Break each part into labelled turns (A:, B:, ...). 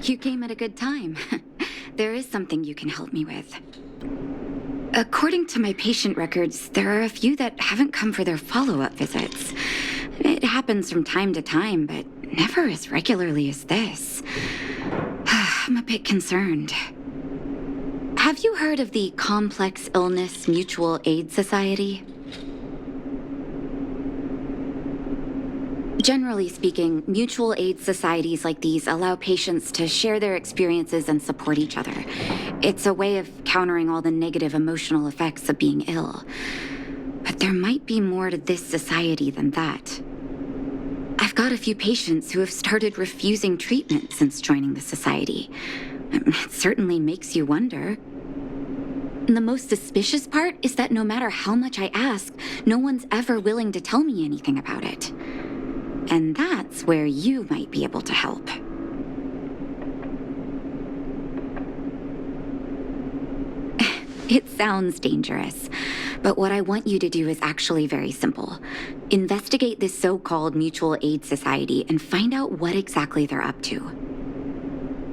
A: You came at a good time. There is something you can help me with. According to my patient records, there are a few that haven't come for their follow-up visits. It happens from time to time, but never as regularly as this. I'm a bit concerned. Have you heard of the Complex Illness Mutual Aid Society? Generally speaking, mutual aid societies like these allow patients to share their experiences and support each other. It's a way of countering all the negative emotional effects of being ill. But there might be more to this society than that. I've got a few patients who have started refusing treatment since joining the society. It certainly makes you wonder. And the most suspicious part is that no matter how much I ask, no one's ever willing to tell me anything about it. And that's where you might be able to help. It sounds dangerous, but what I want you to do is actually very simple. Investigate this so-called mutual aid society and find out what exactly they're up to.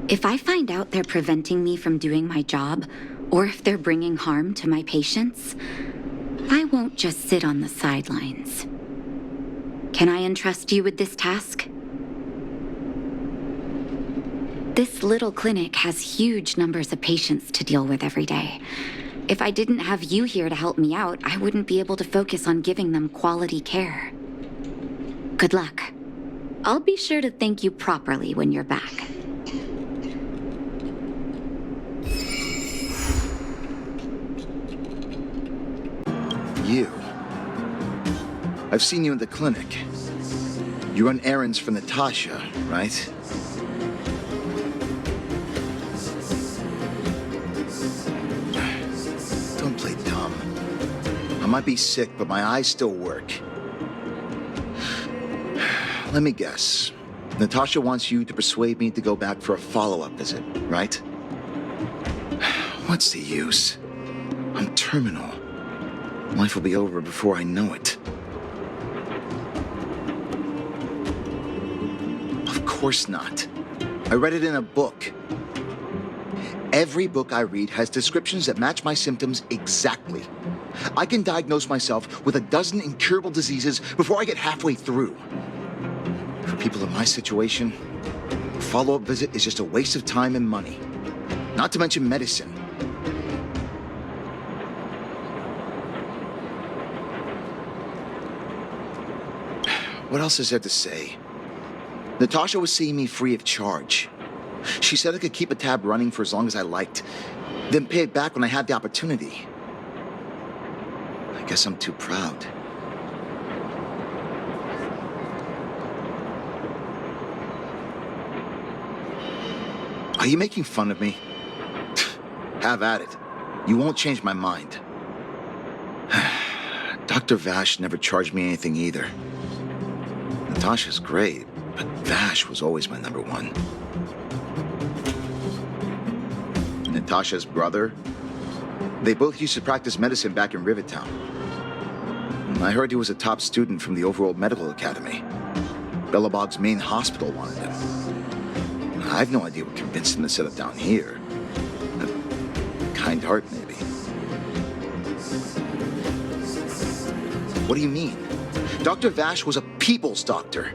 A: If I find out they're preventing me from doing my job, or if they're bringing harm to my patients, I won't just sit on the sidelines. Can I entrust you with this task? This little clinic has huge numbers of patients to deal with every day. If I didn't have you here to help me out, I wouldn't be able to focus on giving them quality care. Good luck. I'll be sure to thank you properly when you're back.
B: You. I've seen you in the clinic. You run errands for Natasha, right? Don't play dumb. I might be sick, but my eyes still work. Let me guess. Natasha wants you to persuade me to go back for a follow-up visit, right? What's the use? I'm terminal. Life will be over before I know it. Of course not. I read it in a book. Every book I read has descriptions that match my symptoms exactly. I can diagnose myself with a dozen incurable diseases before I get halfway through. For people in my situation, a follow-up visit is just a waste of time and money. Not to mention medicine. What else is there to say? Natasha was seeing me free of charge. She said I could keep a tab running for as long as I liked, then pay it back when I had the opportunity. I guess I'm too proud. Are you making fun of me? Have at it. You won't change my mind. Dr. Vash never charged me anything either. Natasha's great, but Vash was always my number one. Natasha's brother, they both used to practice medicine back in Rivertown. I heard he was a top student from the overall medical academy. Bellabog's main hospital wanted him. I have no idea what convinced him to set up down here. A kind heart, maybe. What do you mean? Dr. Vash was a people's doctor.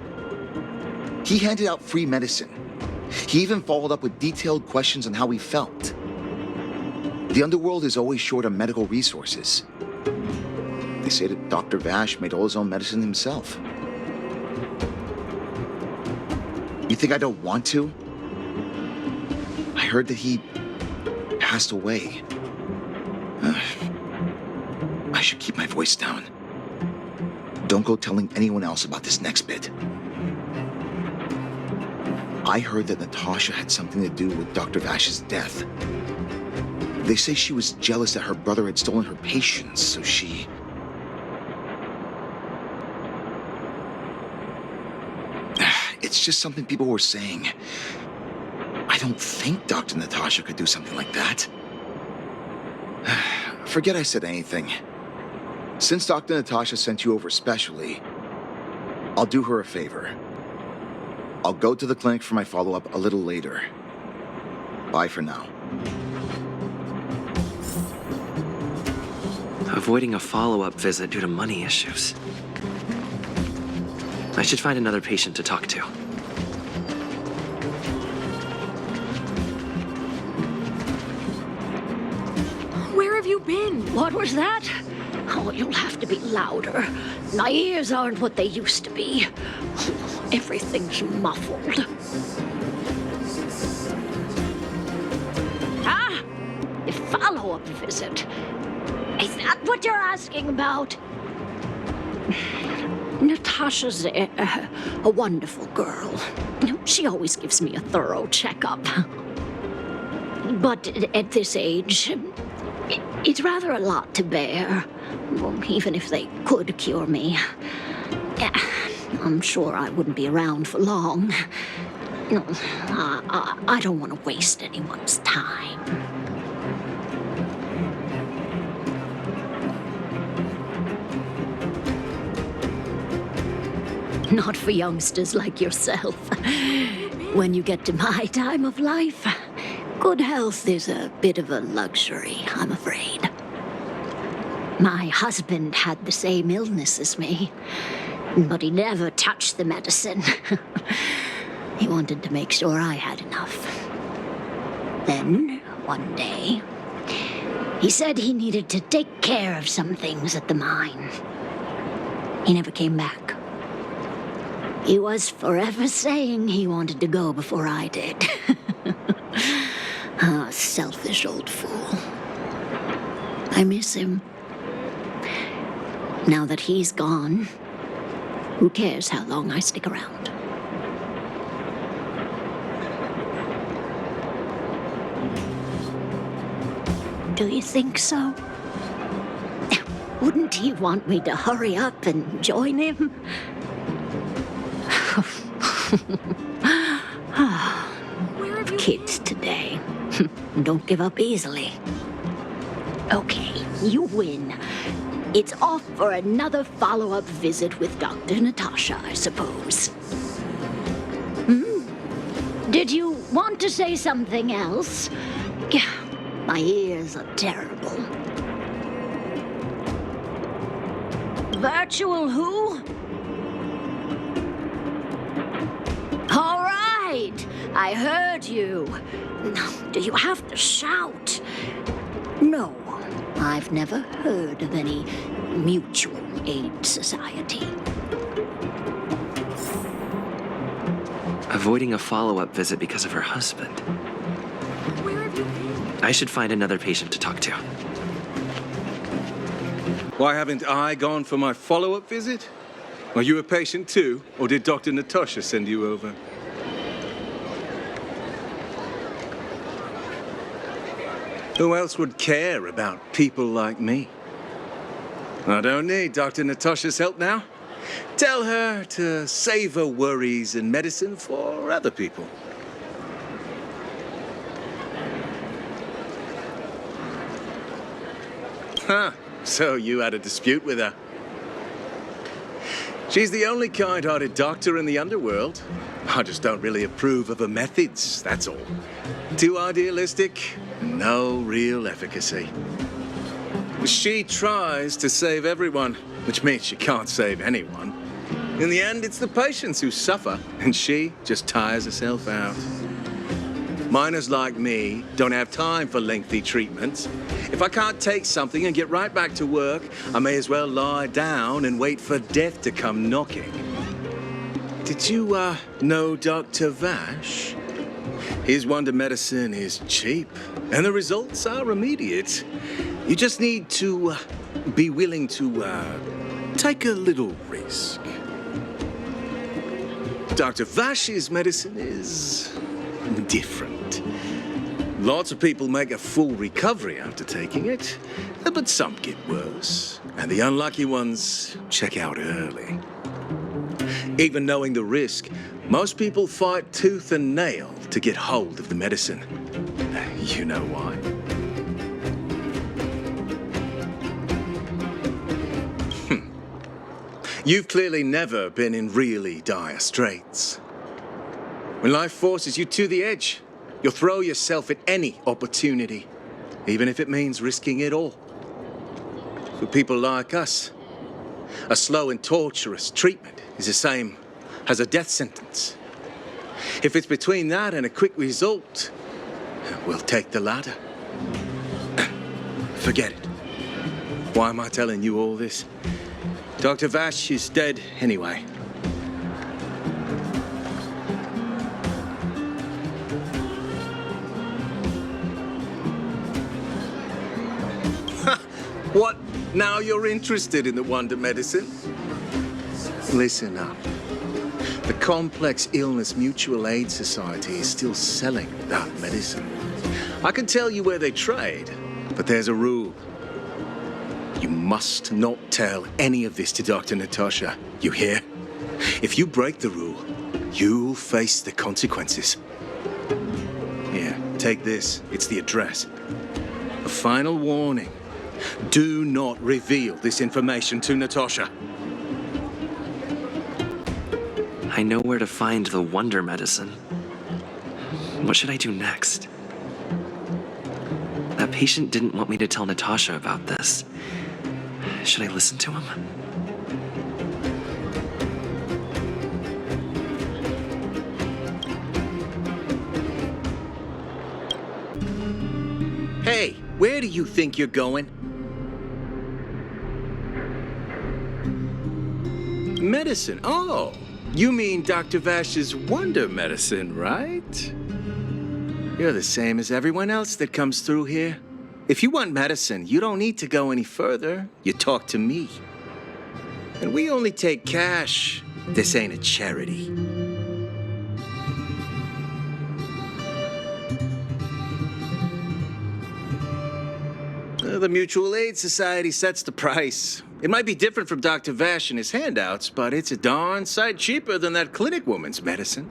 B: He handed out free medicine. He even followed up with detailed questions on how he felt. The underworld is always short on medical resources. They say that Dr. Vash made all his own medicine himself. You think I don't want to? I heard that he passed away. I should keep my voice down. Don't go telling anyone else about this next bit. I heard that Natasha had something to do with Dr. Vash's death. They say she was jealous that her brother had stolen her patients, so she... It's just something people were saying. I don't think Dr. Natasha could do something like that. Forget I said anything. Since Dr. Natasha sent you over specially, I'll do her a favor. I'll go to the clinic for my follow-up a little later. Bye for now.
C: Avoiding a follow-up visit due to money issues. I should find another patient to talk to.
D: Where have you been?
E: What was that? Oh, you'll have to be louder. My ears aren't what they used to be. Everything's muffled. Ah! A follow-up visit. Is that what you're asking about? Natasha's a wonderful girl. She always gives me a thorough checkup. But at this age, it's rather a lot to bear. Well, even if they could cure me, I'm sure I wouldn't be around for long. No, I don't want to waste anyone's time. Not for youngsters like yourself. When you get to my time of life, good health is a bit of a luxury, I'm afraid. My husband had the same illness as me, but he never touched the medicine. He wanted to make sure I had enough. Then, one day, he said he needed to take care of some things at the mine. He never came back. He was forever saying he wanted to go before I did. Ah, selfish old fool. I miss him. Now that he's gone, who cares how long I stick around? Do you think so? Wouldn't he want me to hurry up and join him?
D: Where have you
E: Kids today don't give up easily. Okay, you win. It's off for another follow-up visit with Dr. Natasha, I suppose. Did you want to say something else? My ears are terrible. Virtual who? All right, I heard you. Do you have to shout? No, I've never heard of any mutual aid society.
C: Avoiding a follow-up visit because of her husband.
D: Where have you been?
C: I should find another patient to talk to.
F: Why haven't I gone for my follow-up visit? Are you a patient too, or did Dr. Natasha send you over? Who else would care about people like me? I don't need Dr. Natasha's help now. Tell her to save her worries and medicine for other people. Huh, so you had a dispute with her. She's the only kind-hearted doctor in the underworld. I just don't really approve of her methods, that's all. Too idealistic, no real efficacy. She tries to save everyone, which means she can't save anyone. In the end, it's the patients who suffer, and she just tires herself out. Miners like me don't have time for lengthy treatments. If I can't take something and get right back to work, I may as well lie down and wait for death to come knocking. Did you, know Dr. Vash? His wonder medicine is cheap, and the results are immediate. You just need to be willing to, take a little risk. Dr. Vash's medicine is different. Lots of people make a full recovery after taking it, but some get worse, and the unlucky ones check out early. Even knowing the risk, most people fight tooth and nail to get hold of the medicine. You know why. You've clearly never been in really dire straits. When life forces you to the edge, You'll throw yourself at any opportunity, even if it means risking it all. For people like us, a slow and torturous treatment is the same as a death sentence. If it's between that and a quick result, we'll take the latter. Forget it. Why am I telling you all this? Dr. Vash is dead anyway. What? Now you're interested in the wonder medicine? Listen up. The Complex Illness Mutual Aid Society is still selling that medicine. I can tell you where they trade, but there's a rule. You must not tell any of this to Dr. Natasha. You hear? If you break the rule, you'll face the consequences. Here, take this. It's the address. A final warning. Do not reveal this information to Natasha.
C: I know where to find the wonder medicine. What should I do next? That patient didn't want me to tell Natasha about this. Should I listen to him?
F: Hey, where do you think you're going? Medicine. Oh, you mean Dr. Vash's wonder medicine, right? You're the same as everyone else that comes through here. If you want medicine, you don't need to go any further. You talk to me. And we only take cash. This ain't a charity. The Mutual Aid Society sets the price. It might be different from Dr. Vash and his handouts, but it's a darn sight cheaper than that clinic woman's medicine.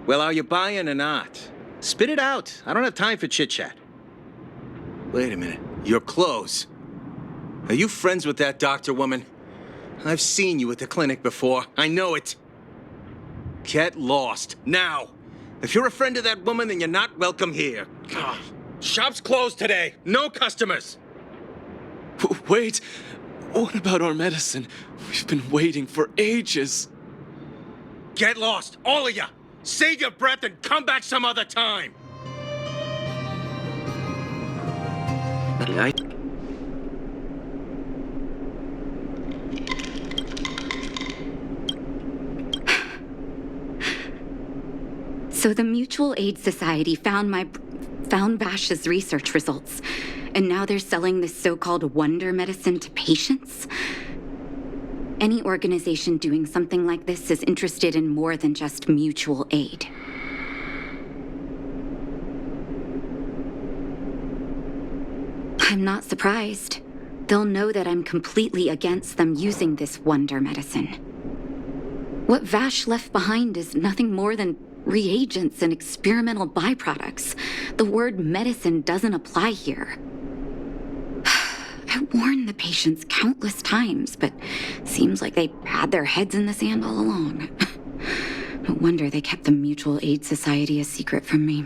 F: Well, are you buying or not? Spit it out. I don't have time for chit-chat. Wait a minute. Your clothes. Are you friends with that doctor woman? I've seen you at the clinic before. I know it. Get lost. Now. If you're a friend of that woman, then you're not welcome here. God. Shop's closed today. No customers.
G: Wait. What about our medicine? We've been waiting for ages.
F: Get lost, all of you. Save your breath and come back some other time.
A: So the Mutual Aid Society found Vash's research results, and now they're selling this so-called wonder medicine to patients? Any organization doing something like this is interested in more than just mutual aid. I'm not surprised. They'll know that I'm completely against them using this wonder medicine. What Vash left behind is nothing more than reagents and experimental byproducts. The word medicine doesn't apply here. I warned the patients countless times, but seems like they had their heads in the sand all along. No wonder they kept the Mutual Aid Society a secret from me.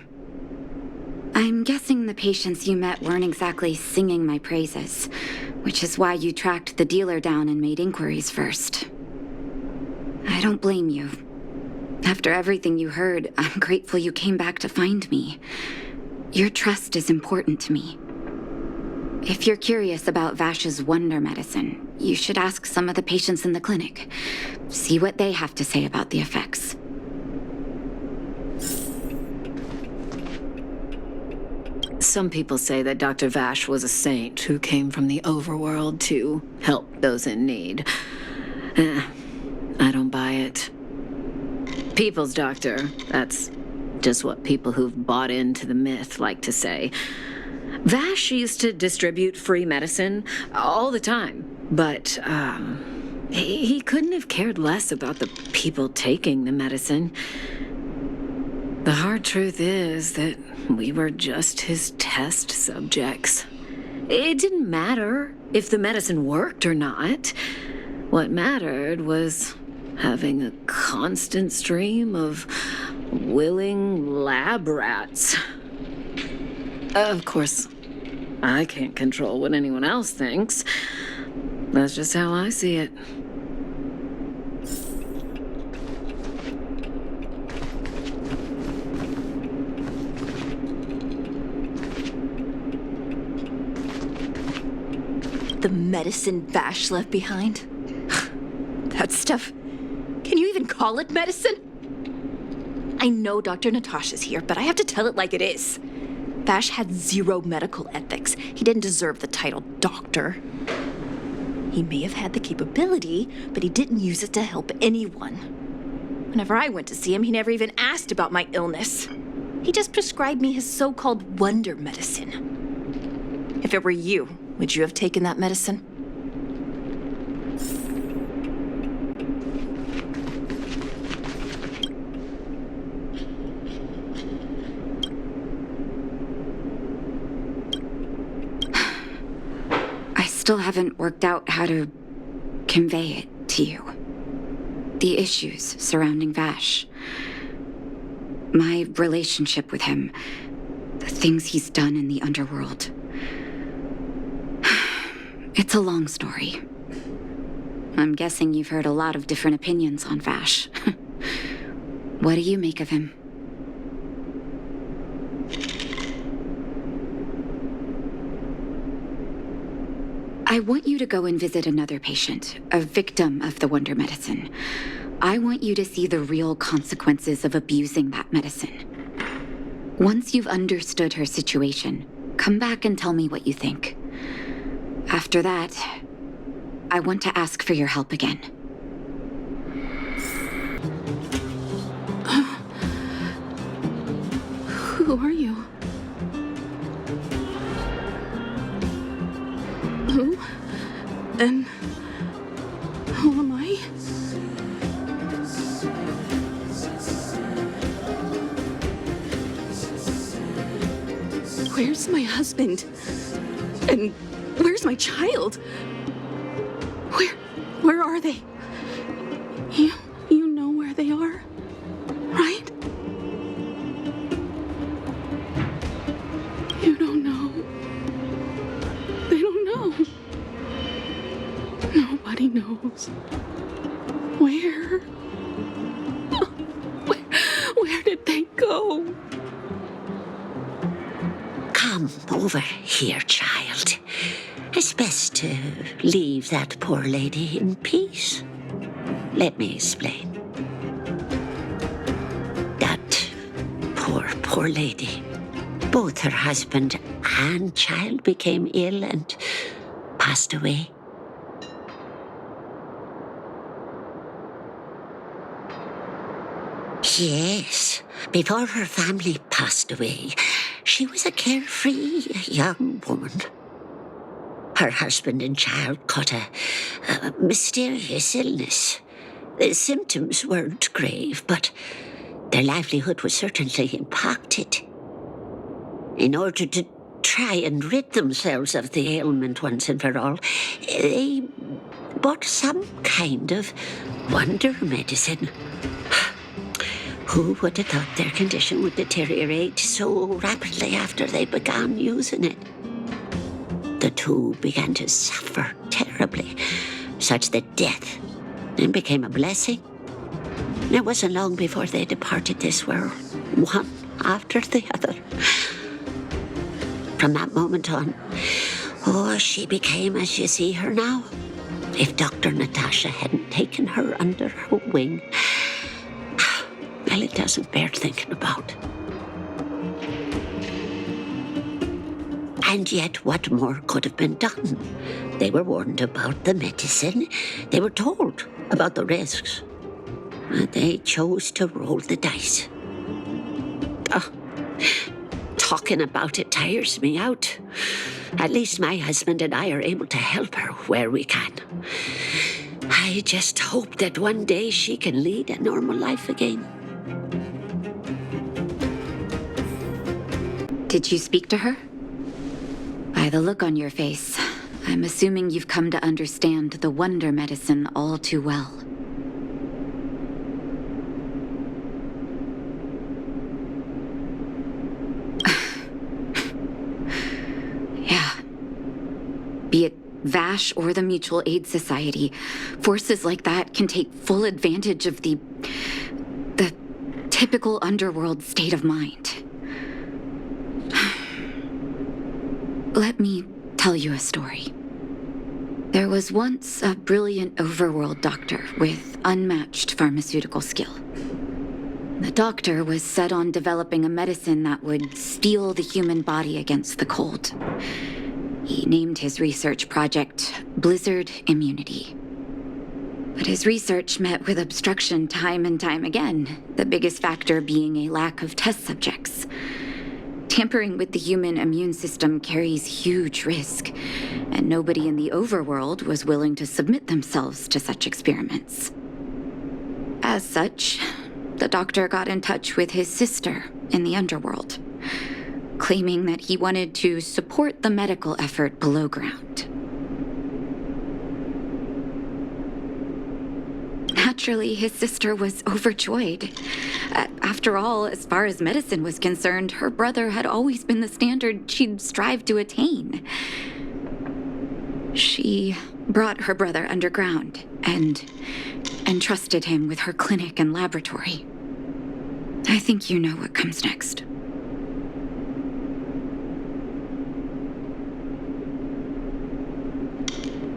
A: I'm guessing the patients you met weren't exactly singing my praises, which is why you tracked the dealer down and made inquiries first. I don't blame you. After everything you heard, I'm grateful you came back to find me. Your trust is important to me. If you're curious about Vash's wonder medicine, you should ask some of the patients in the clinic. See what they have to say about the effects.
H: Some people say that Dr. Vash was a saint who came from the overworld to help those in need. I don't buy it. People's doctor, that's just what people who've bought into the myth like to say. Vash used to distribute free medicine all the time, but he couldn't have cared less about the people taking the medicine. The hard truth is that we were just his test subjects. It didn't matter if the medicine worked or not. What mattered was having a constant stream of willing, lab rats. Of course, I can't control what anyone else thinks. That's just how I see it.
I: The medicine Vash left behind? That stuff. Can you even call it medicine? I know Dr. Natasha's here, but I have to tell it like it is. Vash had zero medical ethics. He didn't deserve the title doctor. He may have had the capability, but he didn't use it to help anyone. Whenever I went to see him, he never even asked about my illness. He just prescribed me his so-called wonder medicine. If it were you, would you have taken that medicine?
A: I still haven't worked out how to convey it to you. The issues surrounding Vash. My relationship with him. The things he's done in the underworld. It's a long story. I'm guessing you've heard a lot of different opinions on Vash. What do you make of him? I want you to go and visit another patient, a victim of the wonder medicine. I want you to see the real consequences of abusing that medicine. Once you've understood her situation, come back and tell me what you think. After that, I want to ask for your help again.
D: Who are you? Who? And who am I? Where's my husband? And where's my child? Where are they? You know where they are, right? You don't know. They don't know. Nobody knows. Where? Where did they go?
J: Come over here, child. It's best to leave that poor lady in peace. Let me explain. That poor lady. Both her husband and child became ill and passed away. Yes, before her family passed away, she was a carefree young woman. Her husband and child caught a mysterious illness. The symptoms weren't grave, but their livelihood was certainly impacted. In order to try and rid themselves of the ailment once and for all, they bought some kind of wonder medicine. Who would have thought their condition would deteriorate so rapidly after they began using it? The two began to suffer terribly, such that death then became a blessing. It wasn't long before they departed this world, one after the other. From that moment on, she became as you see her now. If Dr. Natasha hadn't taken her under her wing, well, it doesn't bear thinking about. And yet, what more could have been done? They were warned about the medicine. They were told about the risks. They chose to roll the dice. Talking about it tires me out. At least my husband and I are able to help her where we can. I just hope that one day she can lead a normal life again.
A: Did you speak to her? By the look on your face, I'm assuming you've come to understand the wonder medicine all too well. Be it Vash or the Mutual Aid Society, forces like that can take full advantage of the typical underworld state of mind. Let me tell you a story. There was once a brilliant overworld doctor with unmatched pharmaceutical skill. The doctor was set on developing a medicine that would steel the human body against the cold. He named his research project Blizzard Immunity. But his research met with obstruction time and time again, the biggest factor being a lack of test subjects. Tampering with the human immune system carries huge risk, and nobody in the overworld was willing to submit themselves to such experiments. As such, the doctor got in touch with his sister in the underworld, claiming that he wanted to support the medical effort below ground. Naturally, his sister was overjoyed. After all, as far as medicine was concerned, her brother had always been the standard she'd strive to attain. She brought her brother underground and entrusted him with her clinic and laboratory. I think you know what comes next.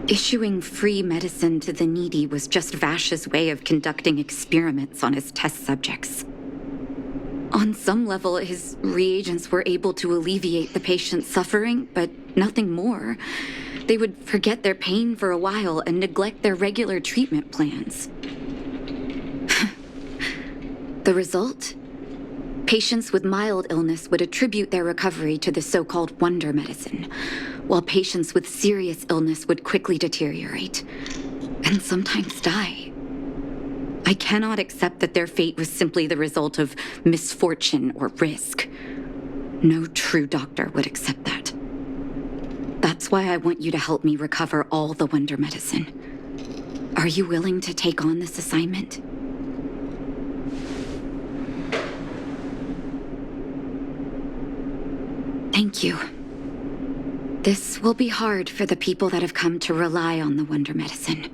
A: Issuing free medicine to the needy was just Vash's way of conducting experiments on his test subjects. On some level, his reagents were able to alleviate the patient's suffering, but nothing more. They would forget their pain for a while and neglect their regular treatment plans. The result? Patients with mild illness would attribute their recovery to the so-called wonder medicine, while patients with serious illness would quickly deteriorate, and sometimes die. I cannot accept that their fate was simply the result of misfortune or risk. No true doctor would accept that. That's why I want you to help me recover all the wonder medicine. Are you willing to take on this assignment? Thank you. This will be hard for the people that have come to rely on the wonder medicine.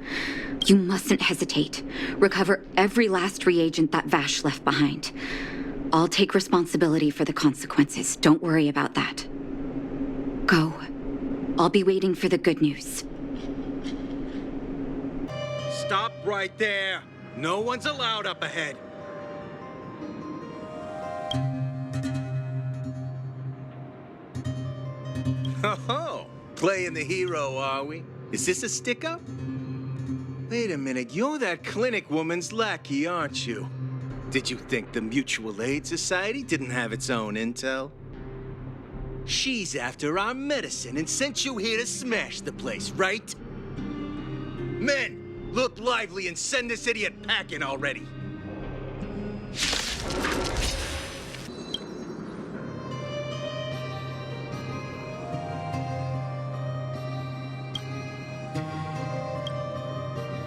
A: You mustn't hesitate. Recover every last reagent that Vash left behind. I'll take responsibility for the consequences. Don't worry about that. Go. I'll be waiting for the good news.
K: Stop right there. No one's allowed up ahead. Oh, playing the hero, are we? Is this a stick-up? Wait a minute, you're that clinic woman's lackey, aren't you? Did you think the Mutual Aid Society didn't have its own intel? She's after our medicine and sent you here to smash the place, right? Men, look lively and send this idiot packing already.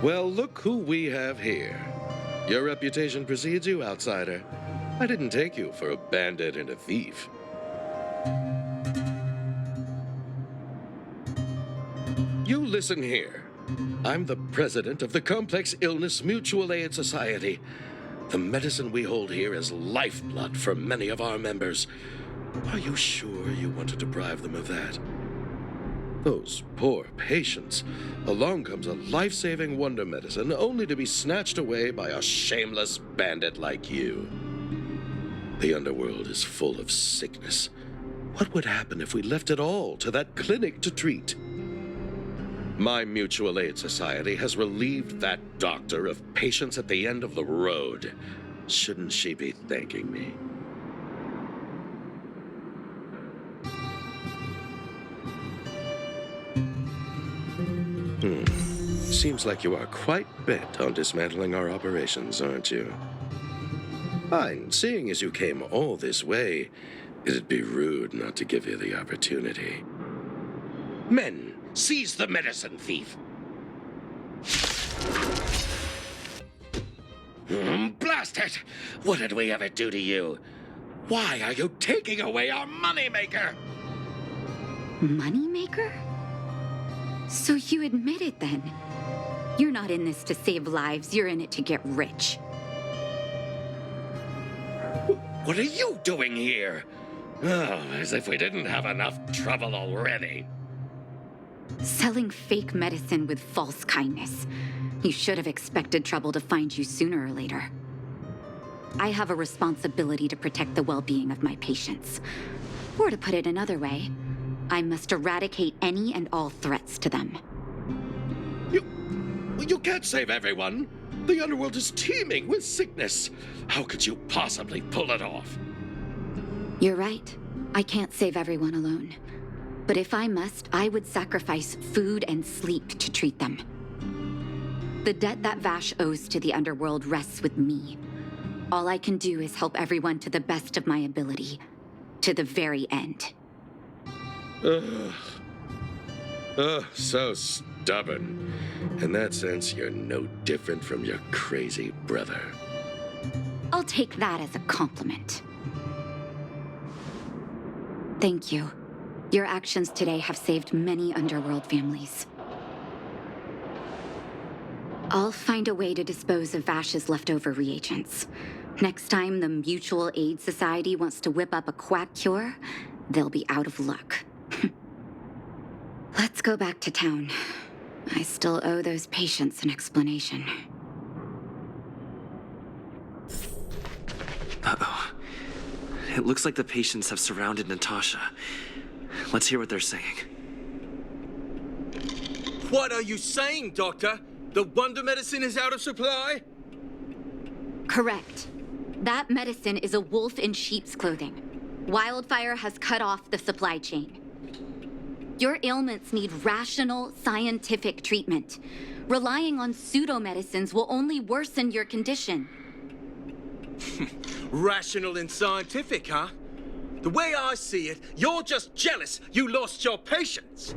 L: Well, look who we have here. Your reputation precedes you, outsider. I didn't take you for a bandit and a thief. You listen here. I'm the president of the Complex Illness Mutual Aid Society. The medicine we hold here is lifeblood for many of our members. Are you sure you want to deprive them of that? Those poor patients. Along comes a life-saving wonder medicine only to be snatched away by a shameless bandit like you. The underworld is full of sickness. What would happen if we left it all to that clinic to treat? My Mutual Aid Society has relieved that doctor of patients at the end of the road. Shouldn't she be thanking me? Seems like you are quite bent on dismantling our operations, aren't you? Fine. Seeing as you came all this way, it'd be rude not to give you the opportunity. Men, seize the medicine thief! Blast it! What did we ever do to you? Why are you taking away our moneymaker?
A: Moneymaker? So you admit it then? You're not in this to save lives, you're in it to get rich.
L: What are you doing here? Oh, as if we didn't have enough trouble already.
A: Selling fake medicine with false kindness. You should have expected trouble to find you sooner or later. I have a responsibility to protect the well-being of my patients. Or to put it another way, I must eradicate any and all threats to them.
L: You can't save everyone. The underworld is teeming with sickness. How could you possibly pull it off?
A: You're right. I can't save everyone alone. But if I must, I would sacrifice food and sleep to treat them. The debt that Vash owes to the underworld rests with me. All I can do is help everyone to the best of my ability. To the very end.
L: So stubborn. In that sense, you're no different from your crazy brother.
A: I'll take that as a compliment. Thank you. Your actions today have saved many underworld families. I'll find a way to dispose of Vash's leftover reagents. Next time the Mutual Aid Society wants to whip up a quack cure, they'll be out of luck. Let's go back to town. I still owe those patients an explanation.
C: Uh-oh. It looks like the patients have surrounded Natasha. Let's hear what they're saying.
K: What are you saying, Doctor? The wonder medicine is out of supply?
A: Correct. That medicine is a wolf in sheep's clothing. Wildfire has cut off the supply chain. Your ailments need rational, scientific treatment. Relying on pseudo-medicines will only worsen your condition.
K: Rational and scientific, huh? The way I see it, you're just jealous you lost your patients.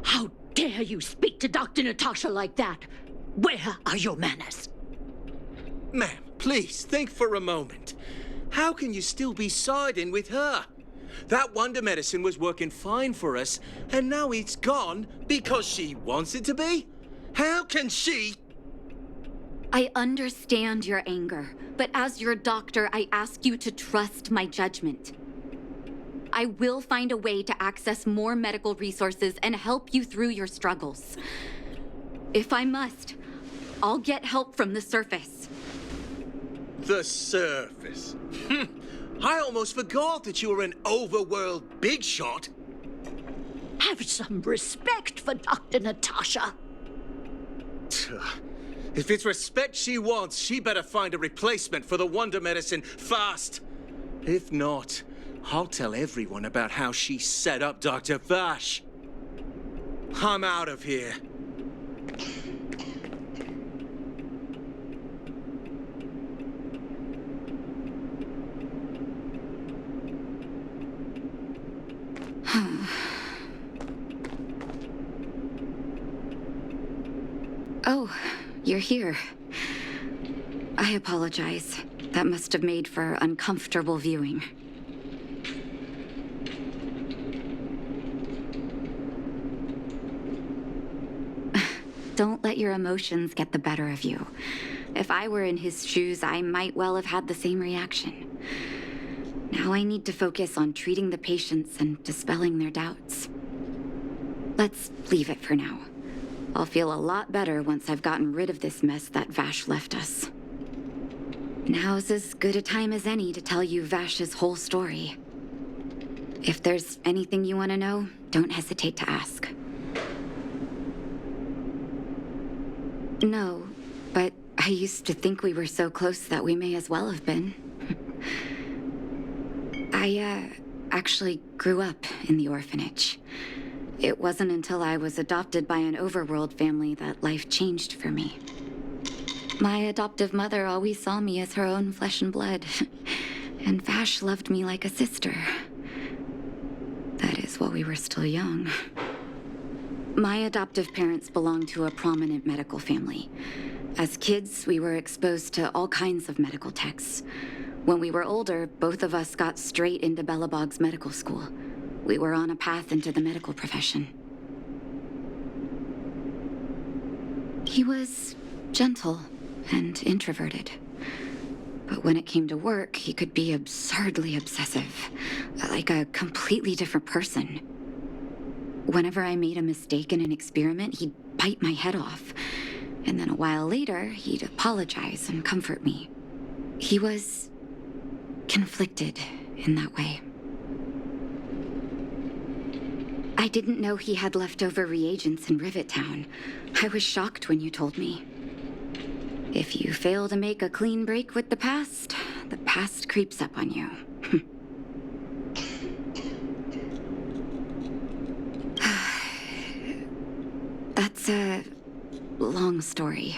E: How dare you speak to Dr. Natasha like that? Where are your manners?
K: Ma'am, please think for a moment. How can you still be siding with her? That wonder medicine was working fine for us, and now it's gone because she wants it to be? How can she?
A: I understand your anger, but as your doctor, I ask you to trust my judgment. I will find a way to access more medical resources and help you through your struggles. If I must, I'll get help from the surface.
K: The surface. I almost forgot that you were an overworld big shot.
E: Have some respect for Dr. Natasha.
K: If it's respect she wants, she better find a replacement for the wonder medicine fast. If not, I'll tell everyone about how she set up Dr. Vash. I'm out of here.
A: Oh, you're here. I apologize. That must have made for uncomfortable viewing. Don't let your emotions get the better of you. If I were in his shoes, I might well have had the same reaction. Now I need to focus on treating the patients and dispelling their doubts. Let's leave it for now. I'll feel a lot better once I've gotten rid of this mess that Vash left us. Now's as good a time as any to tell you Vash's whole story. If there's anything you want to know, don't hesitate to ask. No, but I used to think we were so close that we may as well have been. I actually grew up in the orphanage. It wasn't until I was adopted by an overworld family that life changed for me. My adoptive mother always saw me as her own flesh and blood, and Vash loved me like a sister. That is while we were still young. My adoptive parents belonged to a prominent medical family. As kids, we were exposed to all kinds of medical texts. When we were older, both of us got straight into Bellabog's medical school. we were on a path into the medical profession. He was gentle and introverted. But when it came to work, he could be absurdly obsessive, like a completely different person. Whenever I made a mistake in an experiment, he'd bite my head off. And then a while later, he'd apologize and comfort me. He was conflicted in that way. I didn't know he had leftover reagents in Rivet Town. I was shocked when you told me. If you fail to make a clean break with the past creeps up on you. That's a long story.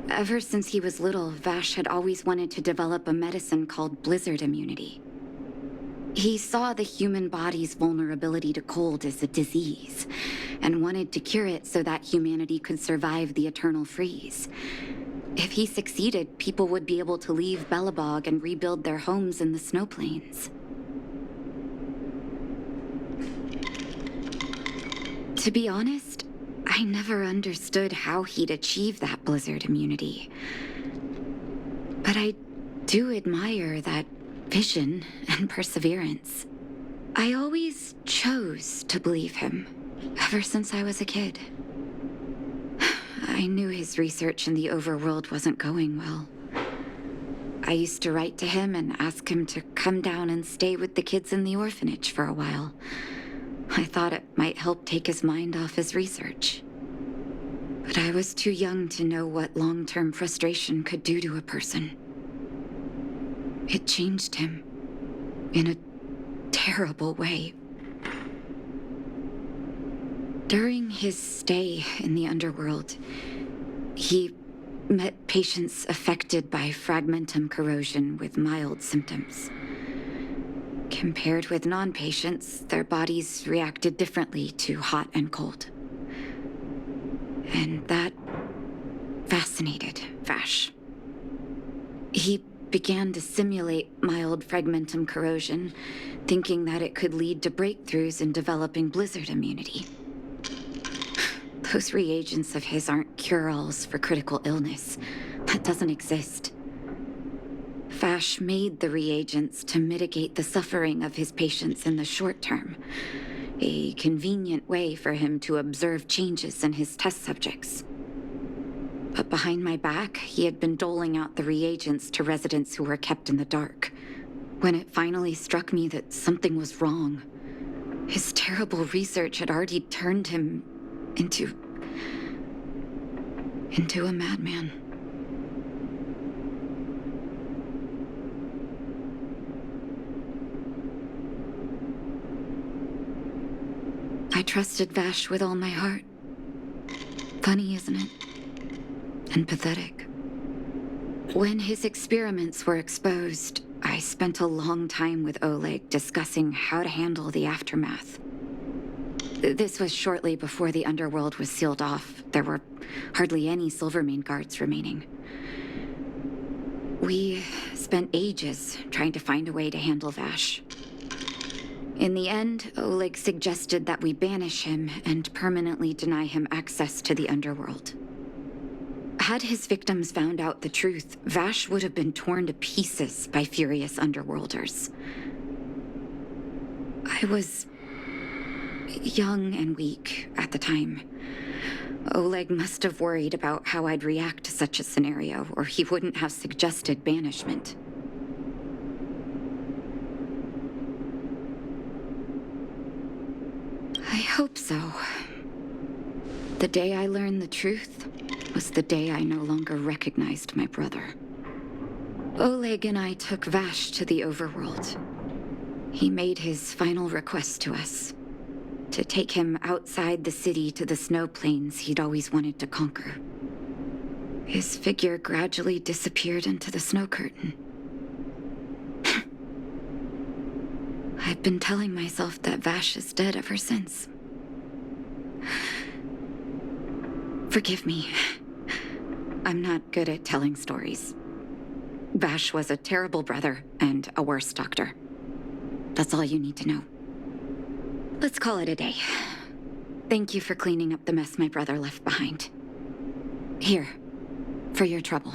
A: Ever since he was little, Vash had always wanted to develop a medicine called blizzard immunity. He saw the human body's vulnerability to cold as a disease, and wanted to cure it so that humanity could survive the eternal freeze. If he succeeded, people would be able to leave Belobog and rebuild their homes in the snow plains. To be honest, I never understood how he'd achieve that blizzard immunity. But I do admire that vision and perseverance. I always chose to believe him, ever since I was a kid. I knew his research in the overworld wasn't going well. I used to write to him and ask him to come down and stay with the kids in the orphanage for a while. I thought it might help take his mind off his research. But I was too young to know what long-term frustration could do to a person. It changed him in a terrible way. During his stay in the underworld, he met patients affected by fragmentum corrosion with mild symptoms. Compared with non-patients, their bodies reacted differently to hot and cold. And that fascinated Vash. He began to simulate mild fragmentum corrosion, thinking that it could lead to breakthroughs in developing blizzard immunity. Those reagents of his aren't cure-alls for critical illness. That doesn't exist. Vash made the reagents to mitigate the suffering of his patients in the short term, a convenient way for him to observe changes in his test subjects. But behind my back, he had been doling out the reagents to residents who were kept in the dark. When it finally struck me that something was wrong, his terrible research had already turned him into a madman. I trusted Vash with all my heart. Funny, isn't it? And pathetic. When his experiments were exposed, I spent a long time with Oleg discussing how to handle the aftermath. This was shortly before the underworld was sealed off. There were hardly any Silvermane guards remaining. We spent ages trying to find a way to handle Vash. In the end, Oleg suggested that we banish him and permanently deny him access to the underworld. Had his victims found out the truth, Vash would have been torn to pieces by furious underworlders. I was young and weak at the time. Oleg must have worried about how I'd react to such a scenario, or he wouldn't have suggested banishment. I hope so. The day I learned the truth was the day I no longer recognized my brother. Oleg and I took Vash to the overworld. He made his final request to us, to take him outside the city to the snow plains he'd always wanted to conquer. His figure gradually disappeared into the snow curtain. I've been telling myself that Vash is dead ever since. Forgive me. I'm not good at telling stories. Vash was a terrible brother and a worse doctor. That's all you need to know. Let's call it a day. Thank you for cleaning up the mess my brother left behind. Here, for your trouble.